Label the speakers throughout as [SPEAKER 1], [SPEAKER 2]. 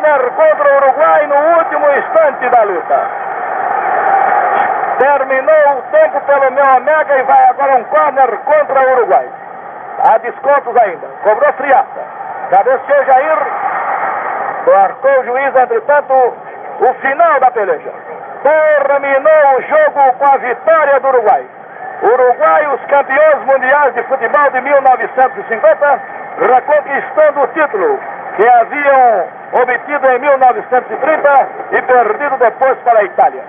[SPEAKER 1] Corner contra o Uruguai no último instante da luta. Terminou o tempo pelo meu Omega e vai agora um corner contra o Uruguai. Há descontos ainda. Cobrou friaça. Cabeceou Jair. Marcou o juiz, entretanto, o final da peleja. Terminou o jogo com a vitória do Uruguai. Uruguai, os campeões mundiais de futebol de 1950, reconquistando o título que haviam obtido em 1930 e perdido depois para a Itália.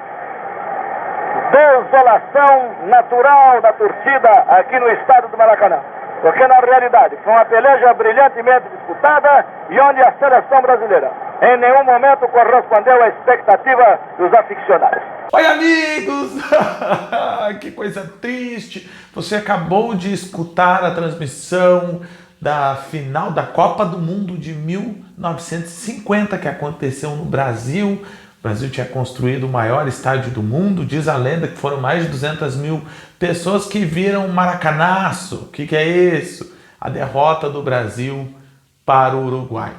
[SPEAKER 1] Desolação natural da torcida aqui no estádio do Maracanã. Porque na realidade foi uma peleja brilhantemente disputada e onde a seleção brasileira em nenhum momento correspondeu à expectativa dos aficionados.
[SPEAKER 2] Oi, amigos! Que coisa triste! Você acabou de escutar a transmissão da final da Copa do Mundo de 1950 que aconteceu no Brasil. O Brasil tinha construído o maior estádio do mundo. Diz a lenda que foram mais de 200 mil pessoas que viram o Maracanaço. O que é isso? A derrota do Brasil para o Uruguai.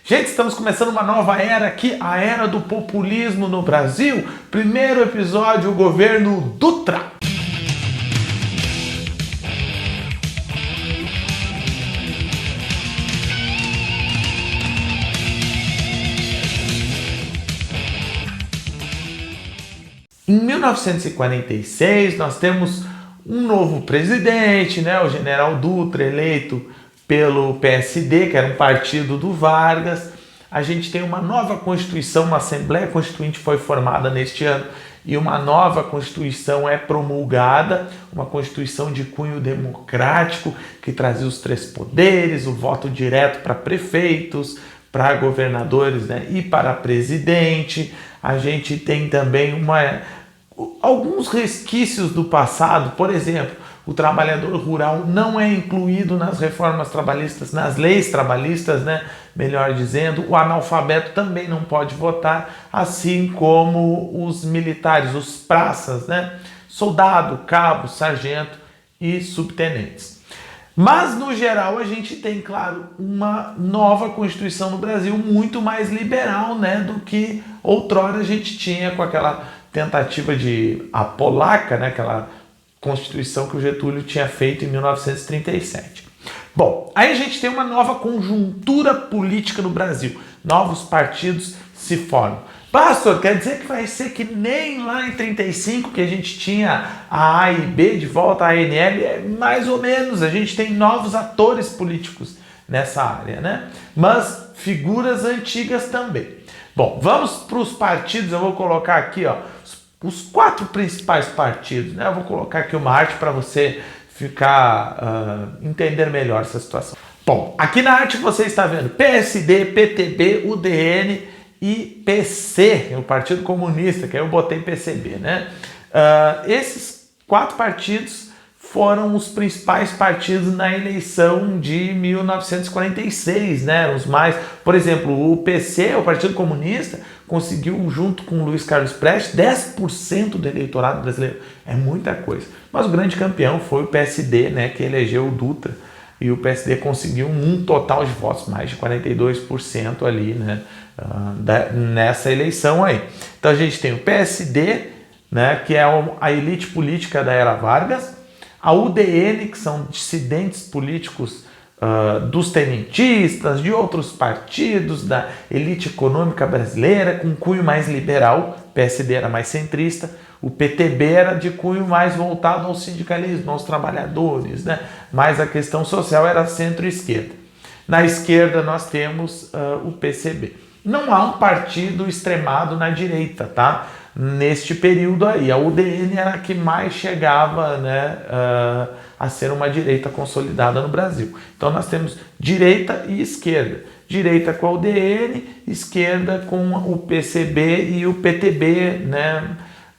[SPEAKER 2] Gente, estamos começando uma nova era aqui, a era do populismo no Brasil. Primeiro episódio, o governo Dutra. Em 1946, nós temos um novo presidente, né, o general Dutra, eleito pelo PSD, que era um partido do Vargas. A gente tem uma nova Constituição, uma Assembleia Constituinte foi formada neste ano e uma nova Constituição é promulgada, uma Constituição de cunho democrático que trazia os 3 poderes, o voto direto para prefeitos, para governadores, né, e para presidente. A gente tem também alguns resquícios do passado, por exemplo, o trabalhador rural não é incluído nas reformas trabalhistas, nas leis trabalhistas, né? Melhor dizendo, o analfabeto também não pode votar, assim como os militares, os praças, né? Soldado, cabo, sargento e subtenentes. Mas, no geral, a gente tem, claro, uma nova Constituição no Brasil muito mais liberal, né, do que outrora a gente tinha com aquela tentativa de a polaca, né, aquela Constituição que o Getúlio tinha feito em 1937. Bom, aí a gente tem uma nova conjuntura política no Brasil. Novos partidos se formam. Pastor, quer dizer que vai ser que nem lá em 35 que a gente tinha a A e B de volta à ANL? É mais ou menos, a gente tem novos atores políticos nessa área, né? Mas figuras antigas também. Bom, vamos para os partidos, eu vou colocar aqui, ó, os 4 principais partidos, né? Eu vou colocar aqui uma arte para você entender melhor essa situação. Bom, aqui na arte você está vendo PSD, PTB, UDN e PC, o Partido Comunista, que aí eu botei PCB, né? Esses 4 partidos foram os principais partidos na eleição de 1946, né? Os mais, por exemplo, o PC, o Partido Comunista, conseguiu, junto com o Luiz Carlos Prestes, 10% do eleitorado brasileiro. É muita coisa. Mas o grande campeão foi o PSD, né, que elegeu o Dutra. E o PSD conseguiu um total de votos, mais de 42% ali, né, nessa eleição aí. Então a gente tem o PSD, né, que é a elite política da era Vargas, a UDN, que são dissidentes políticos dos tenentistas, de outros partidos, da elite econômica brasileira, com cunho mais liberal. O PSD era mais centrista, o PTB era de cunho mais voltado ao sindicalismo, aos trabalhadores, né? Mas a questão social era centro-esquerda. Na esquerda nós temos o PCB. Não há um partido extremado na direita, tá? Neste período aí, a UDN era a que mais chegava, né, a ser uma direita consolidada no Brasil. Então nós temos direita e esquerda. Direita com a UDN, esquerda com o PCB e o PTB, né,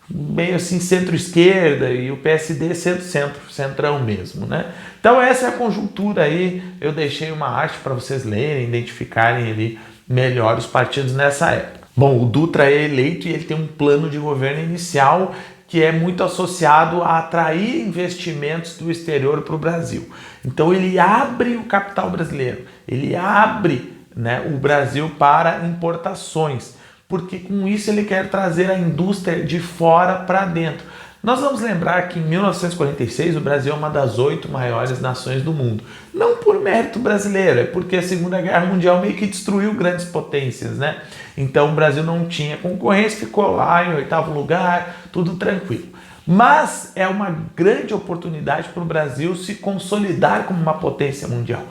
[SPEAKER 2] meio assim centro-esquerda, e o PSD centrão mesmo, né? Então essa é a conjuntura aí. Eu deixei uma arte para vocês lerem, identificarem ali melhor os partidos nessa época. Bom, o Dutra é eleito e ele tem um plano de governo inicial que é muito associado a atrair investimentos do exterior para o Brasil. Então ele abre o capital brasileiro, ele abre né, o Brasil para importações, porque com isso ele quer trazer a indústria de fora para dentro. Nós vamos lembrar que em 1946 o Brasil é uma das 8 maiores nações do mundo. Não por mérito brasileiro, é porque a Segunda Guerra Mundial meio que destruiu grandes potências, né? Então o Brasil não tinha concorrência, ficou lá em 8º lugar, tudo tranquilo. Mas é uma grande oportunidade para o Brasil se consolidar como uma potência mundial.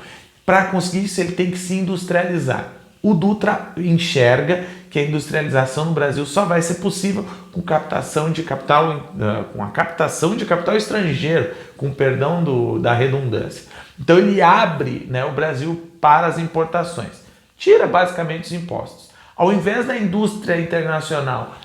[SPEAKER 2] Para conseguir isso ele tem que se industrializar. O Dutra enxerga que a industrialização no Brasil só vai ser possível com captação de capital, com a captação de capital estrangeiro, com perdão da redundância. Então ele abre, né, o Brasil para as importações, tira basicamente os impostos. Ao invés da indústria internacional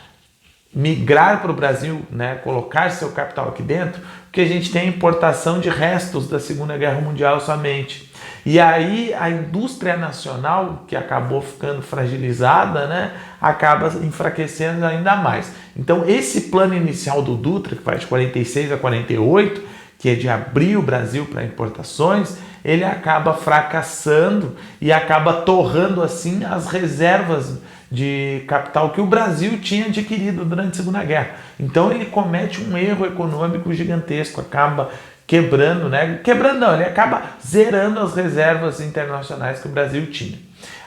[SPEAKER 2] migrar para o Brasil, né, colocar seu capital aqui dentro, porque a gente tem importação de restos da Segunda Guerra Mundial somente. E aí a indústria nacional, que acabou ficando fragilizada, né, acaba enfraquecendo ainda mais. Então esse plano inicial do Dutra, que vai de 46 a 48, que é de abrir o Brasil para importações, ele acaba fracassando e acaba torrando assim as reservas de capital que o Brasil tinha adquirido durante a Segunda Guerra. Então ele comete um erro econômico gigantesco, acaba quebrando, né? Quebrando não, ele acaba zerando as reservas internacionais que o Brasil tinha.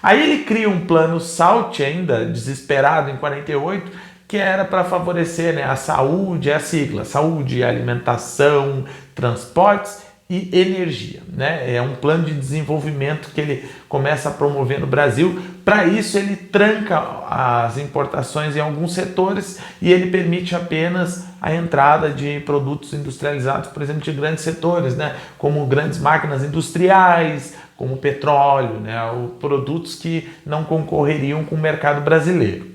[SPEAKER 2] Aí ele cria um plano SALT ainda, desesperado em 48, que era para favorecer, né, a saúde, a sigla, saúde, alimentação, transportes e energia, né? É um plano de desenvolvimento que ele começa a promover no Brasil. Para isso ele tranca as importações em alguns setores e ele permite apenas a entrada de produtos industrializados, por exemplo, de grandes setores, né? Como grandes máquinas industriais, como petróleo, né? Produtos que não concorreriam com o mercado brasileiro.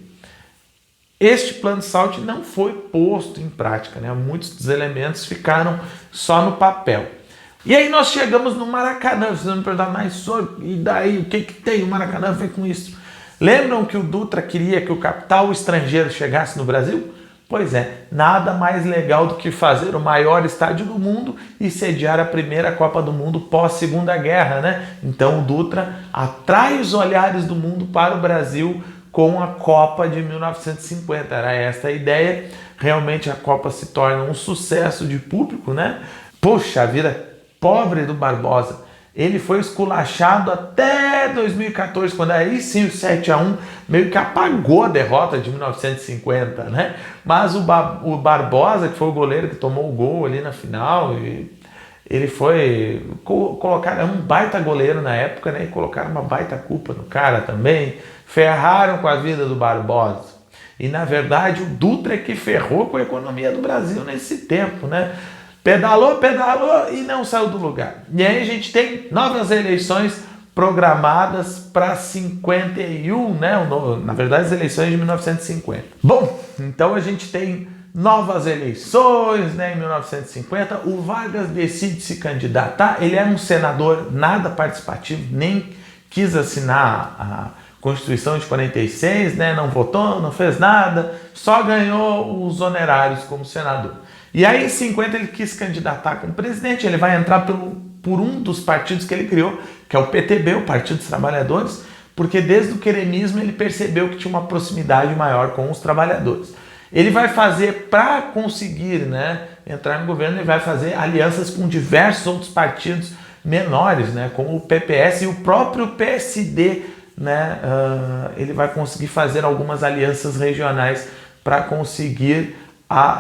[SPEAKER 2] Este plano SALT não foi posto em prática, né? Muitos dos elementos ficaram só no papel. E aí nós chegamos no Maracanã. Vocês vão me perguntar, mas senhor, e daí? O que tem? O Maracanã vem com isso? Lembram que o Dutra queria que o capital estrangeiro chegasse no Brasil? Pois é, nada mais legal do que fazer o maior estádio do mundo e sediar a primeira Copa do Mundo pós-Segunda Guerra, né? Então o Dutra atrai os olhares do mundo para o Brasil com a Copa de 1950. Era esta a ideia. Realmente a Copa se torna um sucesso de público, né? Poxa vida, pobre do Barbosa. Ele foi esculachado até 2014, quando aí sim o 7-1 meio que apagou a derrota de 1950, né? Mas o Barbosa, que foi o goleiro que tomou o gol ali na final, ele foi colocar, um baita goleiro na época, né? E colocaram uma baita culpa no cara também, ferraram com a vida do Barbosa. E na verdade o Dutra é que ferrou com a economia do Brasil nesse tempo, né? Pedalou e não saiu do lugar. E aí a gente tem novas eleições programadas para 51, né? Na verdade, as eleições de 1950. Bom, então a gente tem novas eleições, né? Em 1950, o Vargas decide se candidatar. Ele é um senador nada participativo, nem quis assinar a Constituição de 46, né? Não votou, não fez nada, só ganhou os honorários como senador. E aí em 50 ele quis candidatar como presidente. Ele vai entrar por um dos partidos que ele criou, que é o PTB, o Partido dos Trabalhadores, porque desde o queremismo ele percebeu que tinha uma proximidade maior com os trabalhadores. Ele vai fazer, para conseguir, né, entrar no governo, ele vai fazer alianças com diversos outros partidos menores, né, como o PPS e o próprio PSD, né, ele vai conseguir fazer algumas alianças regionais para conseguir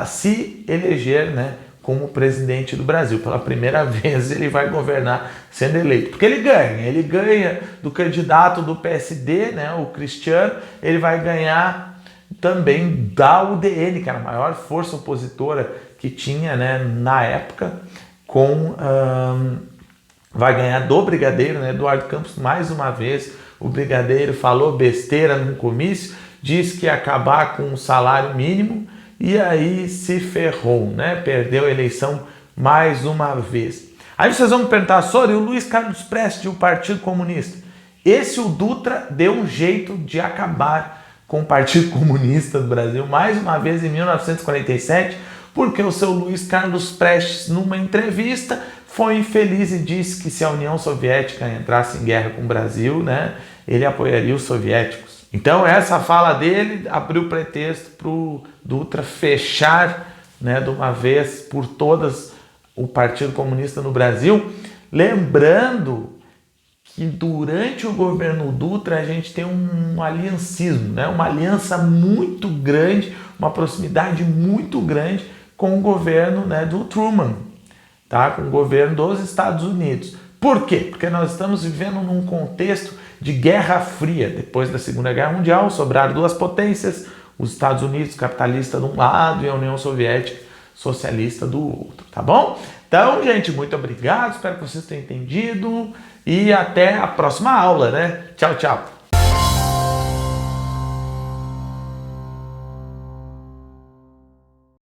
[SPEAKER 2] se eleger, né, como presidente do Brasil. Pela primeira vez ele vai governar sendo eleito, porque ele ganha do candidato do PSD, né, o Cristiano. Ele vai ganhar também da UDN, que era a maior força opositora que tinha, né, na época, vai ganhar do Brigadeiro, né, Eduardo Campos. Mais uma vez o Brigadeiro falou besteira num comício, disse que ia acabar com o salário mínimo, e aí se ferrou, né? Perdeu a eleição mais uma vez. Aí vocês vão me perguntar, e o Luiz Carlos Prestes, o Partido Comunista? O Dutra deu um jeito de acabar com o Partido Comunista do Brasil, mais uma vez em 1947, porque o seu Luiz Carlos Prestes, numa entrevista, foi infeliz e disse que se a União Soviética entrasse em guerra com o Brasil, né, ele apoiaria os soviéticos. Então essa fala dele abriu pretexto para o Dutra fechar, né, de uma vez por todas o Partido Comunista no Brasil, lembrando que durante o governo Dutra a gente tem um aliancismo, né, uma aliança muito grande, uma proximidade muito grande com o governo, né, do Truman, tá? Com o governo dos Estados Unidos. Por quê? Porque nós estamos vivendo num contexto de Guerra Fria. Depois da Segunda Guerra Mundial, sobraram duas potências, os Estados Unidos capitalista de um lado e a União Soviética socialista do outro, tá bom? Então, gente, muito obrigado, espero que vocês tenham entendido e até a próxima aula, né? Tchau, tchau!